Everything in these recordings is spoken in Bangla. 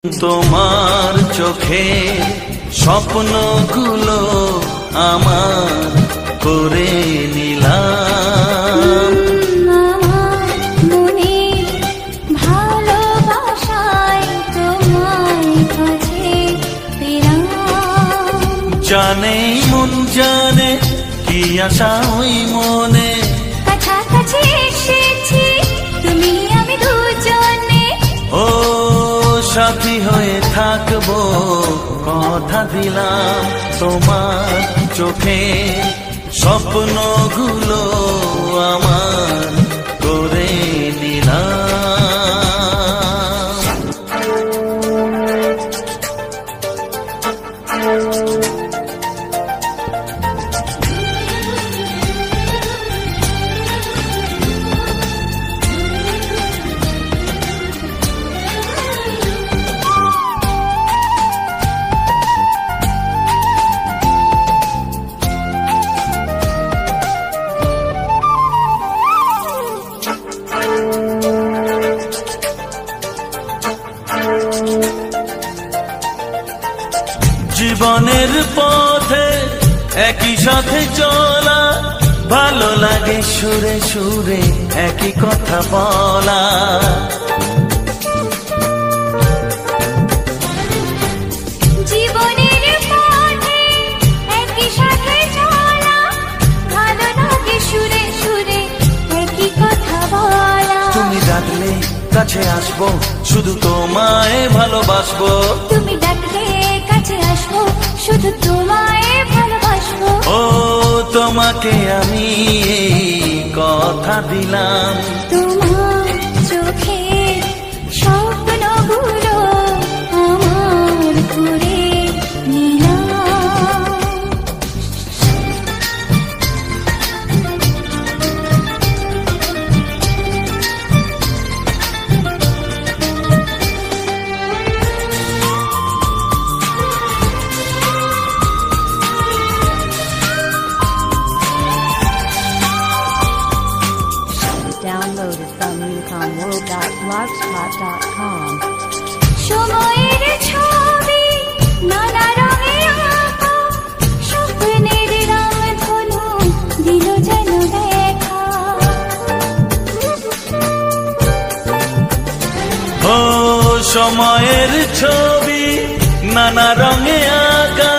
তোমার চোখে স্বপ্নগুলো আমার করে নিলাম, আমার মনে ভালোবাসায় তোমার কাছে পেলাম। জানে মন জানে কি আশা ওই মনে, কাছাকাছি এসেছি তুমি আমি দুজনে। ও সাথী হয়ে থাকবো কথা দিলাম, তোমার চোখে স্বপ্নগুলো আমার করে নিলাম। জীবনের পথে একই সাথে চলা, ভালো লাগে সুরে সুরে একই কথা বলা। জীবনের পথে একই সাথে চলা, ভালো লাগে সুরে সুরে একই কথা বলা। তুমি ডাকলে কাছে আসবো, শুধু তোমায় ভালোবাসবো। তুমি ডাকলে কাছে আসবো, শুধু তোমায় ভালোবাসবো। ও তোমাকে আমি এই কথা দিলাম, তোমার চোখে স্বপ্নগুলো আমার করে নিলাম। Downloaded from UConWorld.blogspot.com. সময়ের ছবি নানা রঙে আঁকা, স্বপ্নের রংধনু দিল যেন দেখা। ও সময়ের ছবি নানা রঙে আঁকা,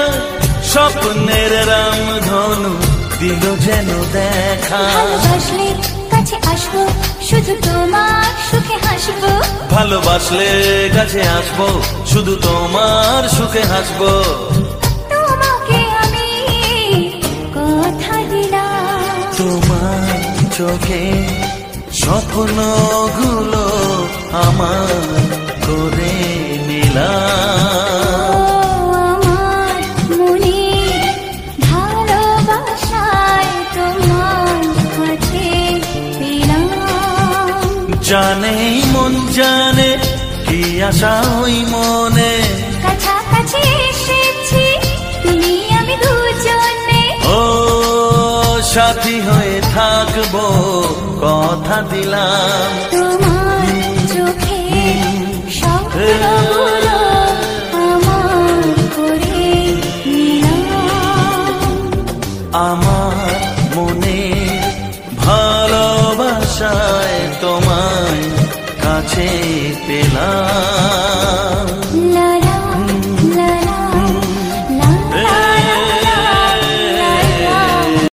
স্বপ্নের রামধনু দিল যেন দেখা। ভালোবাসলে কাছে আসবো, শুধু তোমার সুখে হাসবো। ভালোবাসলে কাছে আসবো, শুধু তোমার সুখে হাসবো। তোমাকে আমি কথা দিলাম, তোমার চোখে স্বপ্নগুলো আমার করে নিলাম। আমার মনে ভালোবাসায় তোমার কাছে পেলাম। জানে মন জানে কি আশা ওই মনে, কাছাকাছি এসেছি তুমি আমি দুজনে। ও সাথী হয়ে থাকবো কথা দিলাম। তোমার চোখে স্বপ্নগুলো আমার করে নিলাম। আমার মনে ভালোবাসায় তোমায় কাছে পেলাম।